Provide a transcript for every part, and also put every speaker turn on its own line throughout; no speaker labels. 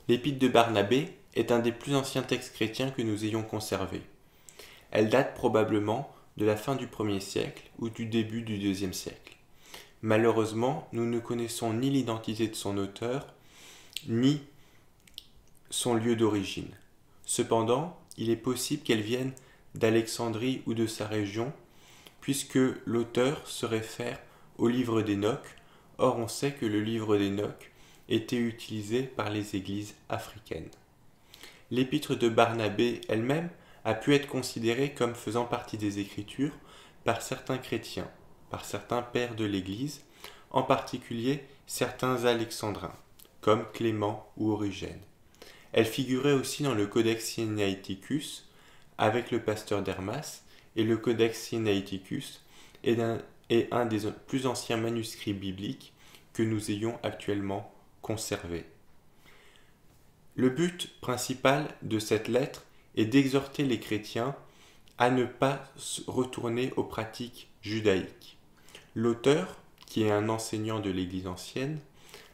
L'Épître de Barnabé est un des plus anciens textes chrétiens que nous ayons conservés. Elle date probablement de la fin du 1er siècle ou du début du 2e siècle. Malheureusement, nous ne connaissons ni l'identité de son auteur, ni son lieu d'origine. Cependant, il est possible qu'elle vienne d'Alexandrie ou de sa région, puisque l'auteur se réfère au livre d'Hénoch. Or, on sait que le livre d'Hénoch était utilisé par les églises africaines. L'épître de Barnabé elle-même a pu être considérée comme faisant partie des Écritures par certains chrétiens, par certains pères de l'Église, en particulier certains alexandrins, comme Clément ou Origène. Elle figurait aussi dans le Codex Sinaiticus avec le pasteur d'Hermas, et le Codex Sinaiticus est un des plus anciens manuscrits bibliques que nous ayons actuellement conservés. Le but principal de cette lettre est d'exhorter les chrétiens à ne pas retourner aux pratiques judaïques. L'auteur, qui est un enseignant de l'Église ancienne,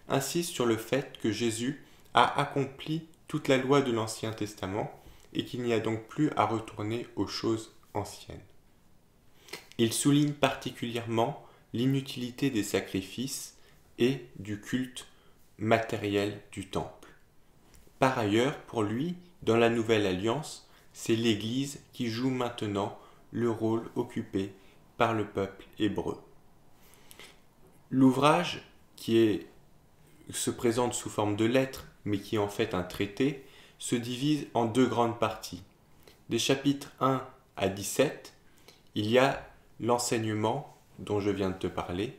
insiste sur le fait que Jésus a accompli toute la loi de l'Ancien Testament et qu'il n'y a donc plus à retourner aux choses anciennes. Il souligne particulièrement l'inutilité des sacrifices et du culte matériel du temple. Par ailleurs, pour lui, dans la Nouvelle Alliance, c'est l'Église qui joue maintenant le rôle occupé par le peuple hébreu. L'ouvrage, se présente sous forme de lettres, mais qui est en fait un traité, se divise en deux grandes parties. Des chapitres 1 à 17, il y a l'enseignement dont je viens de te parler,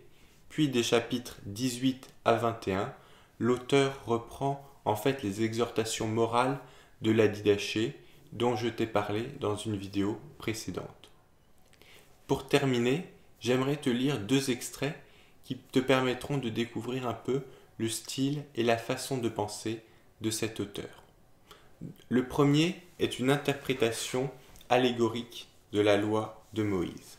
puis des chapitres 18 à 21, l'auteur reprend en fait les exhortations morales de la Didaché dont je t'ai parlé dans une vidéo précédente. Pour terminer, j'aimerais te lire deux extraits qui te permettront de découvrir un peu le style et la façon de penser de cet auteur. Le premier est une interprétation allégorique de la loi de Moïse.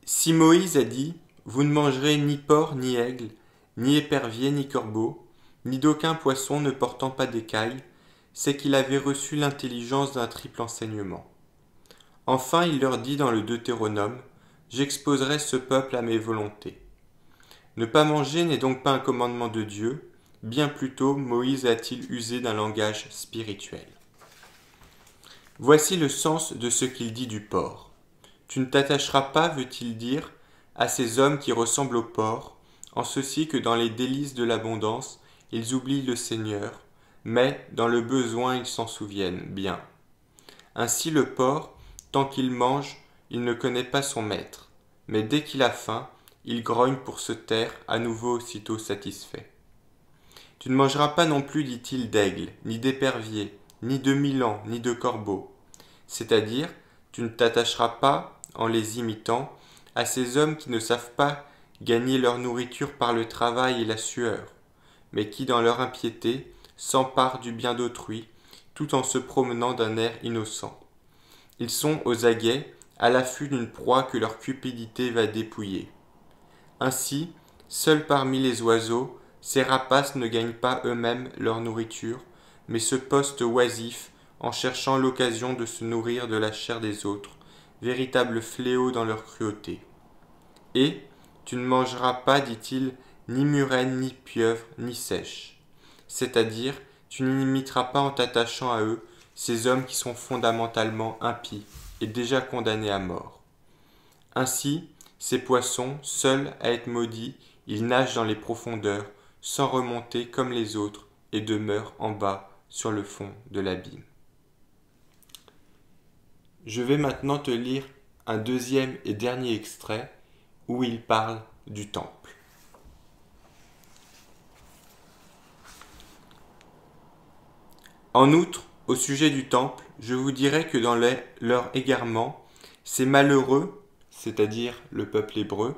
Si Moïse a dit « Vous ne mangerez ni porc ni aigle, ni épervier ni corbeau, ni d'aucun poisson ne portant pas d'écailles », c'est qu'il avait reçu l'intelligence d'un triple enseignement. Enfin, il leur dit dans le Deutéronome « J'exposerai ce peuple à mes volontés ». Ne pas manger n'est donc pas un commandement de Dieu, bien plutôt Moïse a-t-il usé d'un langage spirituel. Voici le sens de ce qu'il dit du porc. Tu ne t'attacheras pas, veut-il dire, à ces hommes qui ressemblent aux porcs, en ceci que dans les délices de l'abondance, ils oublient le Seigneur, mais dans le besoin ils s'en souviennent bien. Ainsi le porc, tant qu'il mange, il ne connaît pas son maître, mais dès qu'il a faim, il grogne pour se taire, à nouveau aussitôt satisfait. Tu ne mangeras pas non plus, dit-il, d'aigle, ni d'épervier, ni de milan, ni de corbeau. C'est-à-dire, tu ne t'attacheras pas, en les imitant, à ces hommes qui ne savent pas gagner leur nourriture par le travail et la sueur, mais qui, dans leur impiété, s'emparent du bien d'autrui, tout en se promenant d'un air innocent. Ils sont aux aguets, à l'affût d'une proie que leur cupidité va dépouiller. Ainsi, seuls parmi les oiseaux, ces rapaces ne gagnent pas eux-mêmes leur nourriture, mais se postent oisifs en cherchant l'occasion de se nourrir de la chair des autres, véritable fléau dans leur cruauté. Et tu ne mangeras pas, dit-il, ni murène, ni pieuvre, ni sèche. C'est-à-dire, tu n'imiteras pas en t'attachant à eux ces hommes qui sont fondamentalement impies et déjà condamnés à mort. Ainsi, ces poissons, seuls à être maudits, ils nagent dans les profondeurs, sans remonter comme les autres, et demeurent en bas sur le fond de l'abîme. Je vais maintenant te lire un deuxième et dernier extrait où il parle du temple. En outre, au sujet du temple, je vous dirai que dans leur égarement, ces malheureux, c'est-à-dire le peuple hébreu,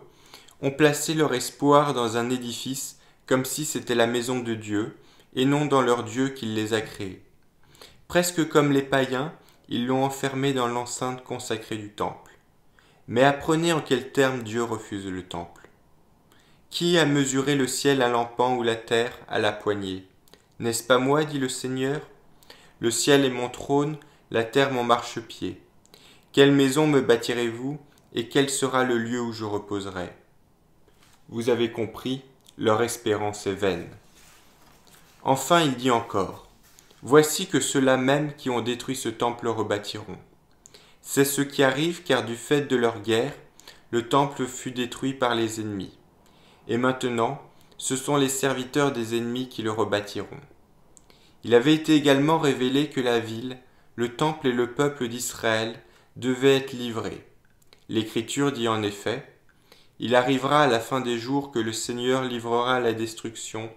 ont placé leur espoir dans un édifice comme si c'était la maison de Dieu, et non dans leur Dieu qui les a créés. Presque comme les païens, ils l'ont enfermé dans l'enceinte consacrée du temple. Mais apprenez en quels termes Dieu refuse le temple. Qui a mesuré le ciel à l'empan ou la terre à la poignée? N'est-ce pas moi, dit le Seigneur? Le ciel est mon trône, la terre mon marchepied. Quelle maison me bâtirez-vous, et quel sera le lieu où je reposerai? Vous avez compris, leur espérance est vaine. Enfin il dit encore, voici que ceux-là même qui ont détruit ce temple le rebâtiront. C'est ce qui arrive car du fait de leur guerre, le temple fut détruit par les ennemis. Et maintenant, ce sont les serviteurs des ennemis qui le rebâtiront. Il avait été également révélé que la ville, le temple et le peuple d'Israël devaient être livrés. L'Écriture dit en effet, « Il arrivera à la fin des jours que le Seigneur livrera à la destruction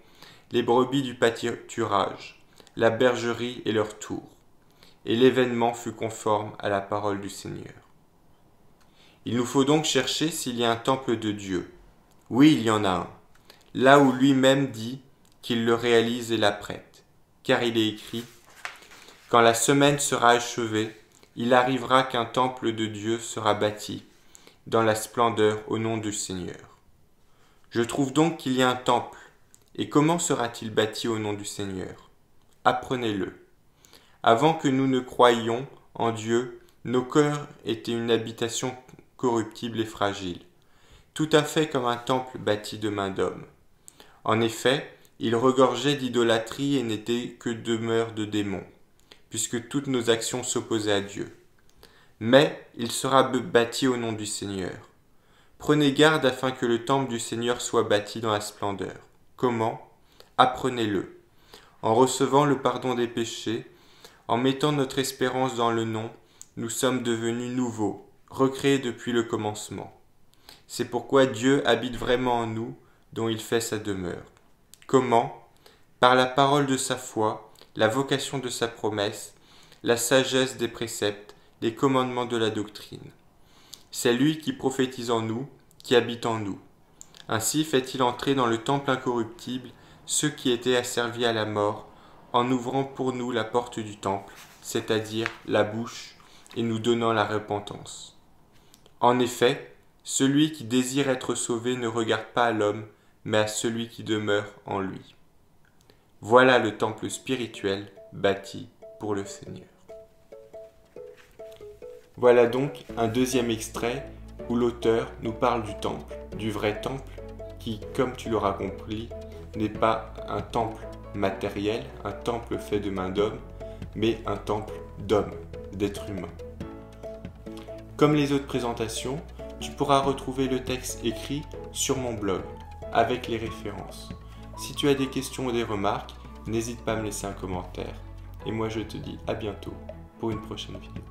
les brebis du pâturage, la bergerie et leurs tours. » Et l'événement fut conforme à la parole du Seigneur. Il nous faut donc chercher s'il y a un temple de Dieu. Oui, il y en a un, là où lui-même dit qu'il le réalise et l'apprête. Car il est écrit, « Quand la semaine sera achevée, il arrivera qu'un temple de Dieu sera bâti, dans la splendeur au nom du Seigneur. » Je trouve donc qu'il y a un temple. Et comment sera-t-il bâti au nom du Seigneur? Apprenez-le. Avant que nous ne croyions en Dieu, nos cœurs étaient une habitation corruptible et fragile, tout à fait comme un temple bâti de main d'homme. En effet, il regorgeait d'idolâtrie et n'était que demeure de démons, puisque toutes nos actions s'opposaient à Dieu. Mais il sera bâti au nom du Seigneur. Prenez garde afin que le temple du Seigneur soit bâti dans la splendeur. Comment? Apprenez-le. En recevant le pardon des péchés, en mettant notre espérance dans le nom, nous sommes devenus nouveaux, recréés depuis le commencement. C'est pourquoi Dieu habite vraiment en nous, dont il fait sa demeure. Comment? Par la parole de sa foi, la vocation de sa promesse, la sagesse des préceptes, les commandements de la doctrine. C'est lui qui prophétise en nous, qui habite en nous. Ainsi fait-il entrer dans le temple incorruptible ceux qui étaient asservis à la mort, en ouvrant pour nous la porte du temple, c'est-à-dire la bouche, et nous donnant la repentance. En effet, celui qui désire être sauvé ne regarde pas à l'homme, mais à celui qui demeure en lui. Voilà le temple spirituel bâti pour le Seigneur. Voilà donc un deuxième extrait où l'auteur nous parle du temple, du vrai temple, qui, comme tu l'auras compris, n'est pas un temple matériel, un temple fait de main d'homme, mais un temple d'homme, d'être humain. Comme les autres présentations, tu pourras retrouver le texte écrit sur mon blog, avec les références. Si tu as des questions ou des remarques, n'hésite pas à me laisser un commentaire. Et moi je te dis à bientôt pour une prochaine vidéo.